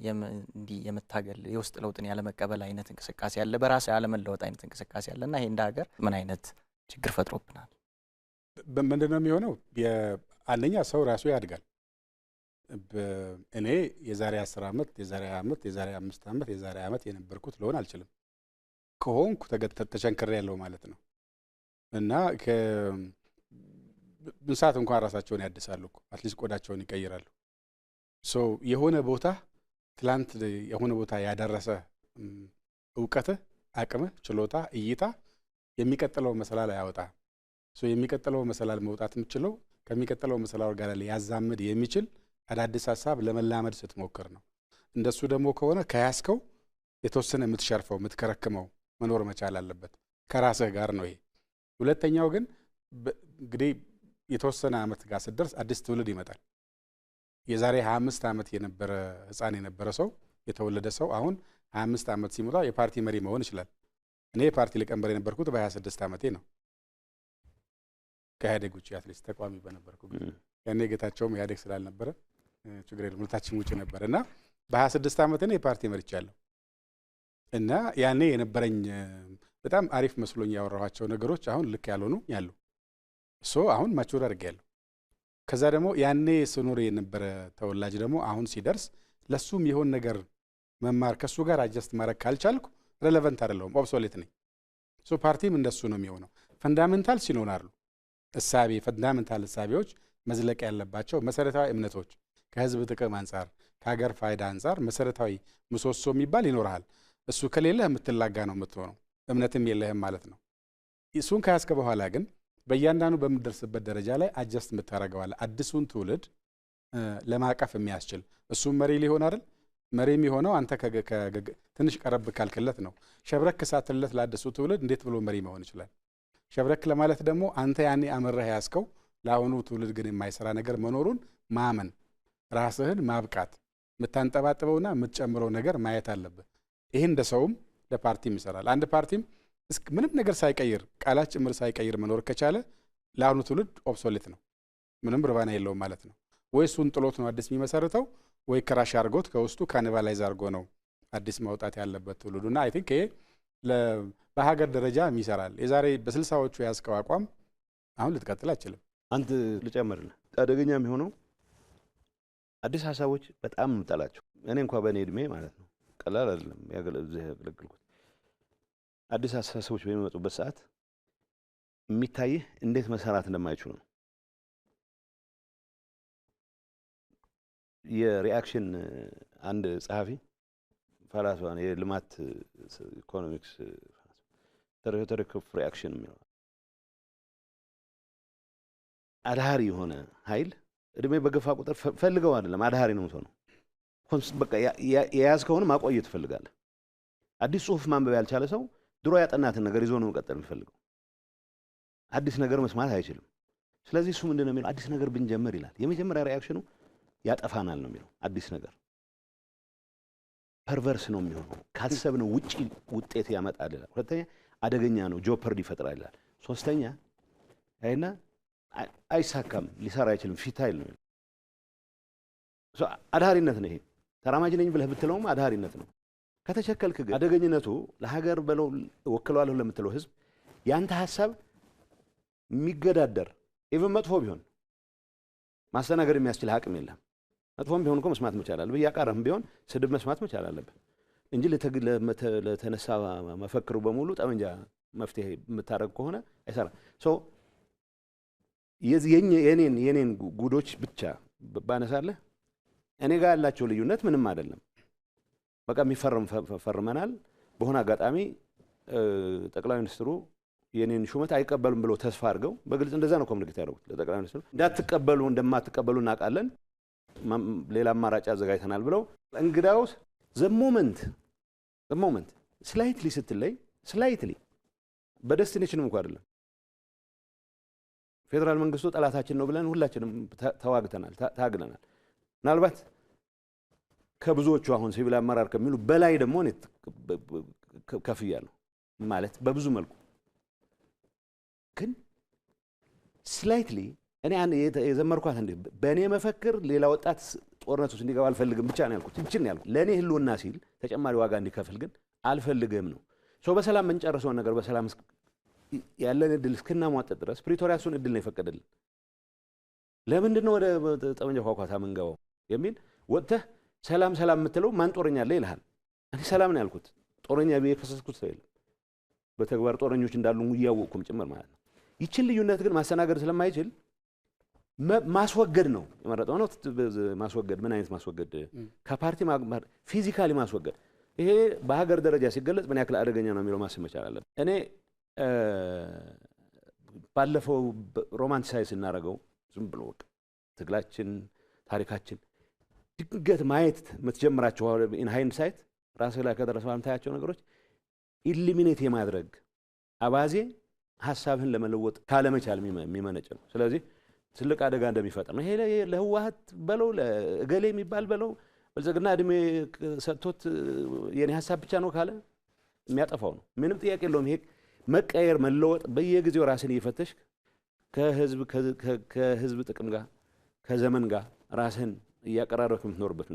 እንዲ የመታገል የውስጥ ለውጥን ያለ መቀበል አይነት እንቅስቃሴ ያለ በራስ ያለ መለወጥ አይነት እንቅስቃሴ ያለና ይሄ እንደ ሀገር ምን አይነት ችግር ፈጥሮብናል? ምንድነው የሚሆነው? አንደኛ ሰው ራሱ ያድጋል። እኔ የዛሬ 10 ዓመት የዛሬ 20 ዓመት የዛሬ 5 ዓመት የዛሬ ዓመት የነበርኩት ልሆን አልችልም። ከሆንኩ ተቸንክሬ ያለው ማለት ነው። እና በሰዓት እንኳን ራሳቸውን ያድሳሉ እኮ አትሊስት ቆዳቸውን ይቀይራሉ። የሆነ ቦታ ትላንት የሆነ ቦታ ያደረሰ ዕውቀት አቅም ችሎታ እይታ የሚቀጥለው መሰላል ያወጣ የሚቀጥለው መሰላል መውጣት የምችለው ከሚቀጥለው መሰላል ጋር ያዛምድ የሚችል አዳዲስ ሐሳብ ለመላመድ ስትሞክር ነው። እንደሱ ደግሞ ከሆነ ከያስከው የተወሰነ የምትሸርፈው የምትከረክመው መኖር መቻል አለበት ከራስህ ጋር ነው። ይሄ ሁለተኛው ግን እንግዲህ የተወሰነ ዓመት ጋር ሲደርስ አዲስ ትውልድ ይመጣል። የዛሬ 25 ዓመት የነበረ ህፃን የነበረ ሰው የተወለደ ሰው አሁን 25 ዓመት ሲሞላ የፓርቲ መሪ መሆን ይችላል። እኔ የፓርቲ ሊቀመንበር የነበርኩት በ26 ዓመቴ ነው። ከኢህአዴግ ውጭ አትሊስት ተቋሚ በነበርኩ ጊዜ ያኔ ጌታቸውም ኢህአዴግ ስላልነበረ ችግር የለም ሁለታችን ውጭ ነበር እና በ26 ዓመት እኔ የፓርቲ መርቻለሁ። እና ያኔ የነበረኝ በጣም አሪፍ መስሎኝ ያወራኋቸው ነገሮች አሁን ልክ ያልሆኑ ያሉ አሁን ማቹር አድርጌያለሁ። ከዛ ደግሞ ያኔ ስኖር የነበረ ተወላጅ ደግሞ አሁን ሲደርስ ለሱም ይሆን ነገር መማር ከሱ ጋር አጀስት ማድረግ ካልቻልኩ ሬሌቫንት አይደለሁም፣ ኦብሶሌት ነኝ። ፓርቲም እንደሱ ነው የሚሆነው። ፈንዳሜንታል ሲኖራሉ እሳቤ ፈንዳሜንታል እሳቤዎች መዝለቅ ያለባቸው መሰረታዊ እምነቶች ከህዝብ ጥቅም አንፃር ከሀገር ፋይዳ አንፃር መሰረታዊ ምሰሶ የሚባል ይኖርሃል። እሱ ከሌለ የምትላጋ ነው የምትሆነው፣ እምነትም የለህም ማለት ነው። እሱን ከያዝከ በኋላ ግን በእያንዳንዱ በምትደርስበት ደረጃ ላይ አጀስት የምታደርገዋለህ አዲሱን ትውልድ ለማቀፍ የሚያስችል እሱም መሪ ሊሆን አይደል? መሪ የሚሆነው አንተ ትንሽ ቀረብ ካልክለት ነው። ሸብረክ ሳትለት ለአዲሱ ትውልድ እንዴት ብሎ መሪ መሆን ይችላል? ሸብረክ ለማለት ደግሞ አንተ ያኔ አመረህ ያዝከው ለአሁኑ ትውልድ ግን የማይሰራ ነገር መኖሩን ማመን፣ ራስህን ማብቃት፣ የምታንጠባጥበውና የምትጨምረው ነገር ማየት አለብህ። ይሄ እንደ ሰውም ለፓርቲም ይሰራል። አንድ ፓርቲም ምንም ነገር ሳይቀይር ቃላት ጭምር ሳይቀይር መኖር ከቻለ ለአሁኑ ትውልድ ኦብሶሌት ነው፣ ምንም ርባና የለውም ማለት ነው። ወይ እሱን ጥሎት ነው አዲስ የሚመሰርተው ወይ ክራሽ አድርጎት ከውስጡ ካኒባላይዝ አድርጎ ነው አዲስ ማውጣት ያለበት ትውልዱና አይ ቲንክ ይሄ በሀገር ደረጃም ይሰራል። የዛሬ በ60ዎቹ ያዝከው አቋም አሁን ልትቀጥል አትችልም። አንተ ልጨምርልህ አደገኛ የሚሆነው አዲስ ሐሳቦች በጣም እንጠላቸው። እኔ እንኳን በእኔ እድሜ ማለት ነው ቀላል አይደለም ያገለግልኩት። አዲስ ሐሳቦች በሚመጡበት ሰዓት የሚታይህ እንዴት መሰራት እንደማይችሉ ነው። የሪአክሽን አንድ ጸሐፊ ፈላስፋ ነው፣ የልማት ኢኮኖሚክስ ተሪቶሪክ ሪአክሽን የሚለው አድሃሪ የሆነ ኃይል እድሜ በገፋ ቁጥር ፈልገው አይደለም አድሃሪ ነው የምትሆነው። በቃ የያዝከውን ማቆየት ትፈልጋለህ። አዲስ ጽሁፍ ማንበብ ያልቻለ ሰው ድሮ ያጠናትን ነገር ይዞ ነው መቀጠል የሚፈልገው። አዲስ ነገር መስማት አይችልም። ስለዚህ እሱ ምንድነው የሚለው አዲስ ነገር ብንጀምር ይላል። የመጀመሪያ ሪአክሽኑ ያጠፋናል ነው የሚለው። አዲስ ነገር ፐርቨርስ ነው የሚሆነው፣ ካሰብነው ውጪ ውጤት ያመጣል ይላል። ሁለተኛ አደገኛ ነው፣ ጆፐርዲ ይፈጥራል ይላል። ሶስተኛ አይና አይሳካም፣ ሊሰራ አይችልም፣ ፊታይል ነው። አድሃሪነት ነው ይሄ። ተራማጅ ነኝ ብለህ ብትለውም አድሃሪነት ነው። ከተቸከልክ ግን አደገኝነቱ ለሀገር በለው ወክለዋለሁ ለምትለው ህዝብ ያንተ ሐሳብ የሚገዳደር ኢቭን መጥፎ ቢሆን ማስተናገድ የሚያስችል አቅም የለም። መጥፎም ቢሆን እኮ መስማት መቻል አለብህ። ያቃረም ቢሆን ስድብ መስማት መቻል አለብህ እንጂ ለተነሳ መፈክሩ በሙሉ ጠመንጃ መፍትሄ የምታደርግ ከሆነ አይሰራም። የኔን ጉዶች ብቻ ባነሳለህ እኔ ጋር ያላቸው ልዩነት ምንም አይደለም። በቃ የሚፈርም ፈርመናል። በሆነ አጋጣሚ ጠቅላይ ሚኒስትሩ የኔን ሹመት አይቀበሉም ብለው ተስፋ አድርገው በግልጽ እንደዛ ነው ኮሙኒኬት ያደረጉት ለጠቅላይ ሚኒስትሩ። እንደማትቀበሉ እናውቃለን፣ ሌላ አማራጭ አዘጋጅተናል ብለው እንግዳውስ ዘሞመንት ስላይትሊ ስትለይ ስላይትሊ በደስቲኔሽንም እንኳን አይደለም ፌደራል መንግስቱ ጠላታችን ነው ብለን ሁላችንም ተዋግተናል፣ ታግለናል። ምናልባት ከብዙዎቹ አሁን ሲቪል አመራር ከሚሉ በላይ ደግሞ እኔ ከፍያለሁ ማለት በብዙ መልኩ። ግን ስላይትሊ እኔ የዘመርኳት እንዴ በእኔ መፈክር ሌላ ወጣት ጦርነት ውስጥ እንዲገባ አልፈልግም ብቻ ነው ያልኩት። እቺን ያልኩት ለኔ ህልውና ሲል ተጨማሪ ዋጋ እንዲከፍል ግን አልፈልግም ነው። በሰላም መንጨርሰው ነገር በሰላም ያለን እድል እስክናሟጠጥ ድረስ ፕሪቶሪያ እሱን እድል ነው የፈቀደልን። ለምንድን ነው ወደ ጠመንጃ ኳኳታ መንገባው የሚል ወጥተህ ሰላም የምትለው ማን ጦረኛ አለ ይልሃል። እኔ ሰላም ነው ያልኩት። ጦረኛ ቢከሰስኩት ሰው የለም። በተግባር ጦረኞች እንዳሉ እያወቅኩም ጭምር ማለት ነው። ይችን ልዩነት ግን ማስተናገድ ስለማይችል ማስወገድ ነው የመረጠው ነው። ማስወገድ ምን አይነት ማስወገድ? ከፓርቲ ፊዚካሊ ማስወገድ። ይሄ በሀገር ደረጃ ሲገለጽ ምን ያክል አደገኛ ነው የሚለው ማሰብ መቻል አለብን። እኔ ባለፈው ሮማንቲሳይዝ እናደርገው ዝም ብሎ ትግላችን ታሪካችን ድንገት ማየት የምትጀምራቸው ኢን ሃይንድሳይት ራስህ ላይ ከደረሰው አንታያቸው ነገሮች ኢሊሚኔት የማድረግ አባዜ ሐሳብህን ለመለወጥ ካለመቻል የሚመነጭ ነው። ስለዚህ ትልቅ አደጋ እንደሚፈጥር ነው። ይሄ ለህወሓት በለው ለእገሌ የሚባል በለው ብልጽግና እድሜ ሰጥቶት የኔ ሐሳብ ብቻ ነው ካለ የሚያጠፋው ነው። ምንም ጥያቄ የለውም። ይሄ መቀየር መለወጥ በየጊዜው ራስን እየፈተሽ ከህዝብ ጥቅም ጋር ከዘመን ጋር ራስን እያቀራረብክ የምትኖርበት